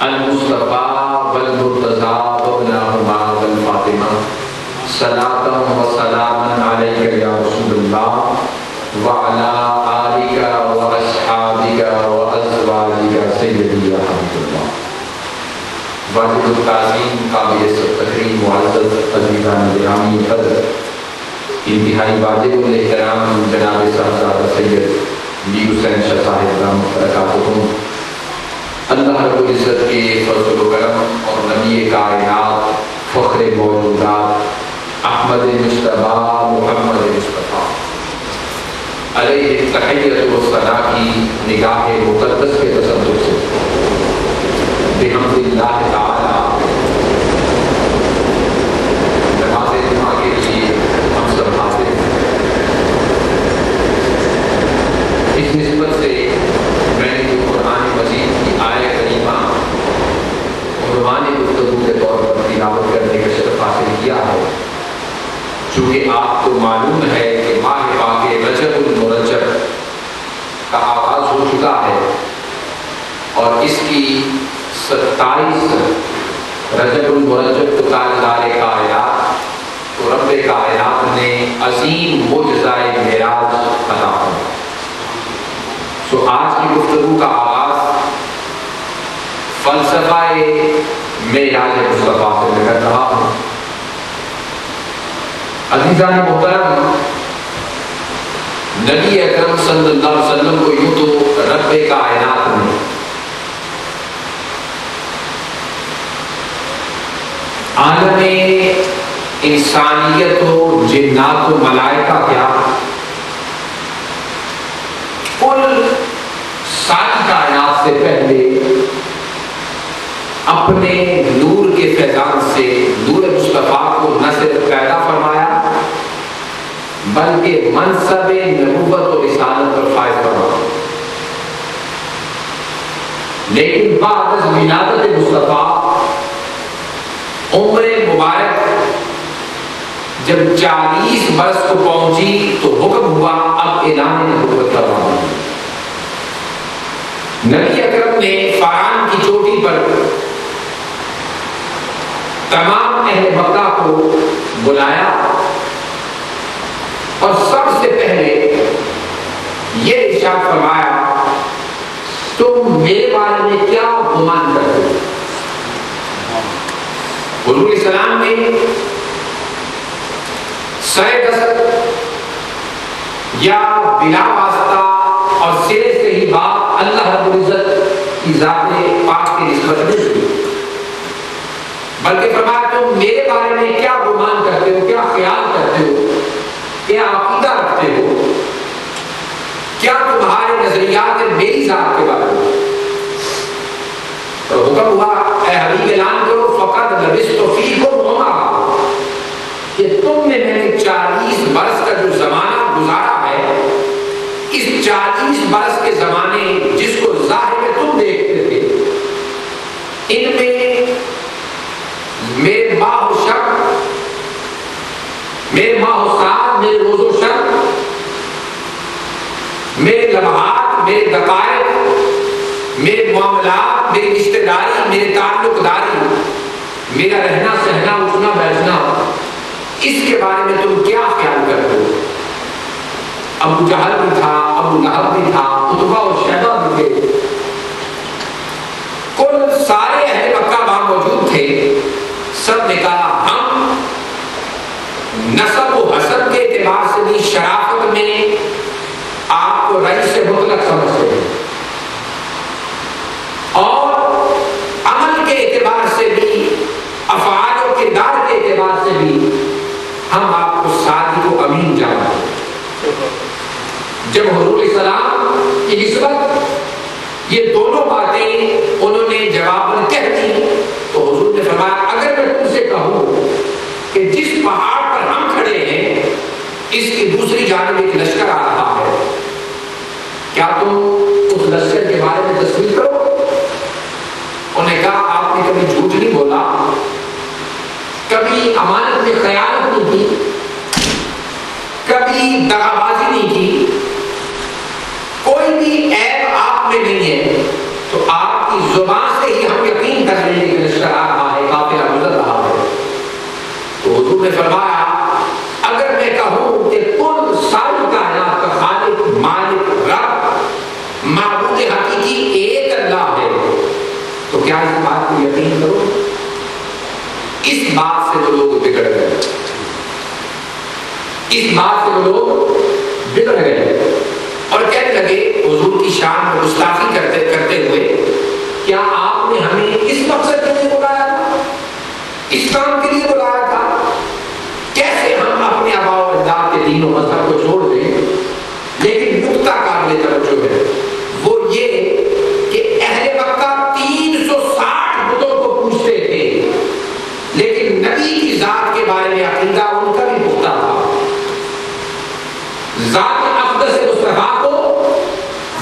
المصطفى والمرتضى وابنهما والفاطمہ صلاۃ و سلاما علیک یا رسول اللہ وعلی آلک و اصحابک و ازواجک سیدی یا حبیب اللہ۔ واجب التعظیم قابل تکریم معزز عزیزان گرامی قدر انتہائی واجب الاحترام جناب صاحبزادہ سید میر حسین شاہ صاحب رحمۃ اللہ برکاتہ، اللہ رب العزت کے فضل و کرم اور نبی کائنات فخر موجودات احمد مجتبیٰ محمد مصطفیٰ علیہ تحیت و ثنا کی نگاہ مقدس کے تصدق سے بحمد اللہ تعالی نماز جمعہ کے لیے ہم سب حاضر ہیں۔ اس نسبت سے میں نے جو قرآن مجید کی آیت کریمہ عنوان گفتگو کے طور پر تلاوت کرنے کا شرف حاصل کیا ہے، چونکہ آپ کو معلوم ہے کہ ماہ پاک رجب المرجب کا آغاز ہو چکا ہے اور اس کی 27 رجب المرجب کو تاجدار کائنات تو رب کائنات نے عظیم معجزہ معراج عطا فرمایا۔ تو آج کی گفتگو کا آغاز فلسفہ معراج مصطفیٰ سے میں کر رہا ہوں۔ عزیزان محترم، نبی اکرم صلی اللہ علیہ وسلم کو یوں تو رب کائنات نے عالم انسانیت و جنات و ملائکہ کیا کل ساری کائنات سے پہلے اپنے نور کے فیضان سے نور مصطفیٰ کو نہ صرف پیدا فرمایا بلکہ منصب نبوت و رسالت پر فائز فرمایا۔ لیکن بعد از ولادت مصطفیٰ عمر مبارک جب 40 برس کو پہنچی تو حکم ہوا اب اعلان نبوت کروا دیں۔ نبی اکرم نے فاران کی چوٹی پر تمام اہل مکہ کو بلایا اور سب سے پہلے یہ ارشاد فرمایا، تم میرے بارے میں کیا گمان کرتے ہو؟ حضور السلام نے سرے دست یا بلا واسطہ اور سرے سے ہی بات اللہ رب العزت کی ذات پاک کی نسبت نہیں کی، بلکہ فرمایا تم میرے بارے میں کیا گمان کرتے ہو، کیا خیال کرتے ہو، کیا عقیدہ رکھتے ہو، کیا تمہارے نظریات میری ذات کے بارے میں؟ تو حکم ہوا اے حبیب اعلان کرو فقط لبثت فیکم عمرا، کہ تم نے میں نے 40 برس کا جو زمانہ گزارا ہے، اس 40 برس کے زمانے جس کو ظاہر میں تم دیکھتے تھے، ان میں میرے ماہ و شب، میرے ماہ و سال، میرے روز و شب، میرے لمحات، میرے دقائق، میرے معاملات، میری رشتہ داری، میرے تعلق داری، میرا رہنا سہنا اٹھنا بیٹھنا، اس کے بارے میں تم کیا خیال کرتے ہو؟ ابو جہل بھی تھا، ابو لہب بھی تھا، عتبہ و شیبہ بھی تھے، کل سارے اہل مکہ وہاں موجود تھے۔ سب نے کہا ہم نسب و حسب کے اعتبار سے بھی شرافت میں آپ کو رئیس مطلق سمجھتے ہیں اور عمل کے اعتبار سے بھی، افعال و کردار کے اعتبار سے بھی ہم آپ کو صادق و امین جانتے ہیں۔ جب حضور السلام کی نسبت یہ دونوں باتیں انہوں نے جواب کہہ دی تو حضور نے فرمایا اگر میں تم سے کہوں کہ جس پہاڑ پر ہم کھڑے ہیں اس کی دوسری جانب ایک لشکر آ رہا ہے، کیا تم اس لشکر کے بارے میں تصویر کرو؟ انہوں نے کہا آپ نے کبھی جھوٹ نہیں بولا، کبھی امانت میں خیانت نہیں کی، کبھی دغابازی نہیں کی، کوئی بھی عیب آپ میں نہیں ہے، تو آپ کی زبان سے ہی ہم یقین کر لیں کہ لشکر آ رہا ہے، قافلہ گزر رہا ہے۔ تو حضور نے فرمایا اگر میں کہوں کہ کل ساری کائنات کا خالق، مالک، رب، معبود حقیقی ایک اللہ ہے، تو کیا اس بات کو یقین کرو؟ اس بات سے وہ لوگ بگڑ گئے، اس بات سے وہ لوگ بگڑ گئے اور کہنے لگے حضور کی شان میں گستاخی کرتے ہوئے، کیا آپ نے ہمیں اس مقصد کے لیے بلایا تھا، اس کام کے لیے بلایا تھا؟ کیسے ہم اپنے آباء و اجداد کے دین و مذہب کو چھوڑ دیں؟ لیکن نقطہ قابل توجہ ہے وہ یہ کہ اہل مکہ 360 بتوں کو پوچھتے تھے، لیکن نبی کی ذات کے بارے میں عقیدہ ان کا بھی پختہ تھا۔ ذات اقدس مصطفیٰ کو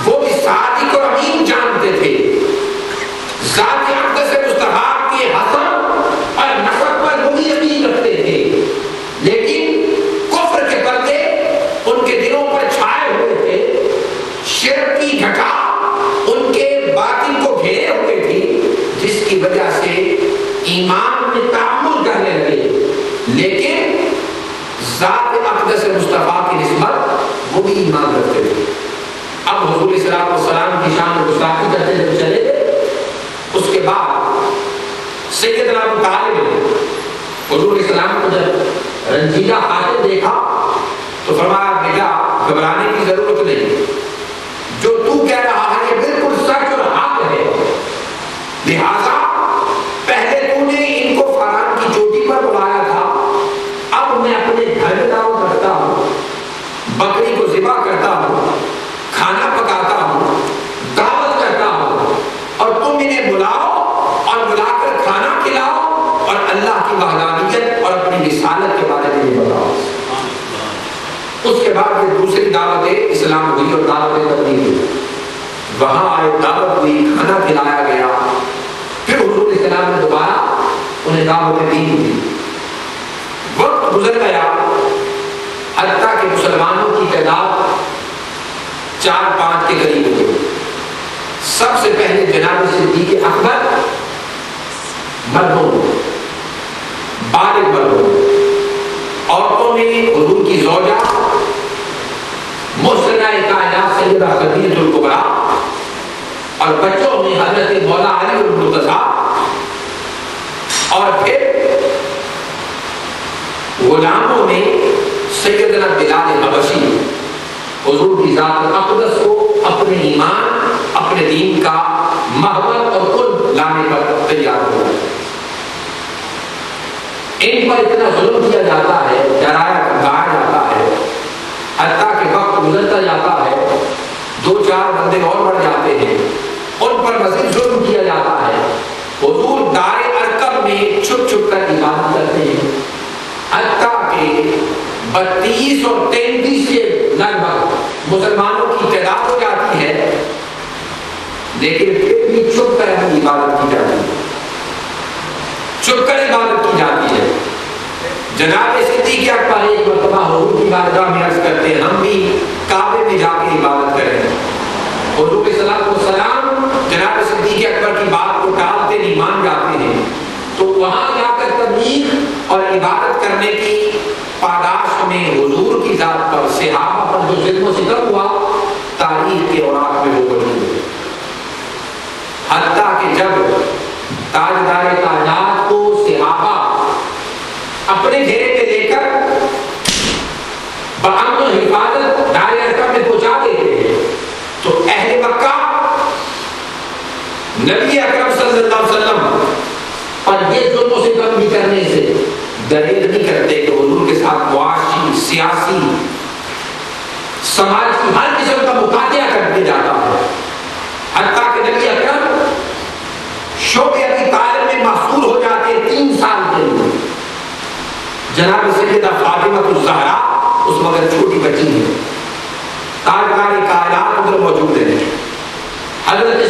وہ بھی صادق اور امین جانتے تھے، ذات اقدس مصطفیٰ کے حسن اور نسب پر وہ بھی یقین رکھتے تھے، لیکن کفر کے پردے ان کے دلوں پر چھائے ہوئے تھے، شرک کی گھٹا ان کے باطن کو گھیرے ہوئے تھی، جس کی وجہ سے ایمان میں تعامل کرنے لگے، لیکن ذات اقدس مصطفیٰ کی نسبت وہ بھی ایمان رکھتے تھے۔ اب حضور صلی اللہ علیہ وسلم کی شان میں گستاخی کرتے جب چلے گئے، اس کے بعد سیدنا ابو طالب نے حضور صلی اللہ علیہ وسلم کو جب رنجیدہ حالت دیکھا تو فرمایا بیٹا گھبرانے کی ضرورت نہیں، جو تو کہہ رہا ہے یہ بالکل سچ اور حق ہے، لہذا پہلے تو نے ان کو فاران کی چوٹی پر بلایا تھا، اب میں اپنے گھر میں دعوت رکھتا ہوں، بکری کو ذبح کرتا ہوں، کھانا پکاتا ہوں، دعوت کرتا ہوں، اور تم انہیں بلاؤ اور بلا کر کھانا کھلاؤ اور اللہ کی وحدانیت اور اپنی رسالت کے بارے میں بتاؤ۔ اس کے بعد یہ دوسری دعوت اسلام ہوئی اور دعوت تبلیغ ہوئی، وہاں آئے، دعوت ہوئی، کھانا کھلایا گیا، پھر حضور صلی اللہ علیہ وسلم نے دوبارہ انہیں دعوت دین دی۔ وقت گزر گیا، حتیٰ کہ مسلمانوں کی تعداد 4-5 کے قریب ہو گئی۔ سب سے پہلے جناب صدیق اکبر مردوں، بالغ مردوں، عورتوں میں حضور کی زوجہ محسنہ کائنات سیدہ خدیجہ الکبریٰ، اور بچوں میں حضرت مولا علی المرتضیٰ، اور پھر غلاموں میں سیدنا بلال حبشی حضور کی ذات اقدس کو اپنے ایمان، اپنے دین کا محبت اور قرب لانے پر تیار ہو گئے۔ ان پر اتنا ظلم کیا جاتا ہے، ڈرایا دھمکایا جاتا ہے، حتیٰ کہ وقت گزرتا جاتا ہے، 2-4 بندے اور بڑھ جاتے ہیں، ان پر مزید ظلم کیا جاتا ہے۔ حضور دار ارقم میں چھپ چھپ کر عبادت کرتے ہیں، حتیٰ کہ 32 اور 33 کے لگ بھگ مسلمانوں کی تعداد ہو جاتی ہے، لیکن پھر بھی چھپ کر عبادت کی جاتی ہے، چھپ کر عبادت کی جاتی ہے۔ جناب صدیق اکبر ایک مرتبہ حضور کی بارگاہ میں عرض کرتے ہیں ہم بھی کعبے میں جا کے عبادت کریں۔ حضور صلی اللہ علیہ وسلم جناب صدیق اکبر کی بات کو ٹالتے نہیں، مان جاتے ہیں، تو وہاں جا کر تبلیغ اور عبادت کرنے کی پاداش میں حضور کی ذات پر، صحابہ پر جو ظلم و ستم ہوا، تاریخ کے اوراق میں وہ موجود ہے۔ حتیٰ کہ جب تاجدار کائنات کو صحابہ اپنے گھیرے میں لے کر بامن و حفاظت دار ارقم میں پہنچا دیتے ہیں، تو اہل مکہ نبی اکرم صلی اللہ علیہ وسلم پر یہ ظلم و ستم بھی کرنے سے گریز نہیں کرتے کہ حضور کے ساتھ معاشی، سیاسی، سماج کی ہر قسم کا مقاطعہ کرتے جاتا ہے، حتیٰ کہ نبی اکرم شعبہ ابی طالب میں محصور ہو جاتے 3 سال کے لیے۔ جناب سیدہ فاطمہ الزہرا اس وقت چھوٹی بچی ہے، تاجدار کائنات ادھر موجود ہے، حضرت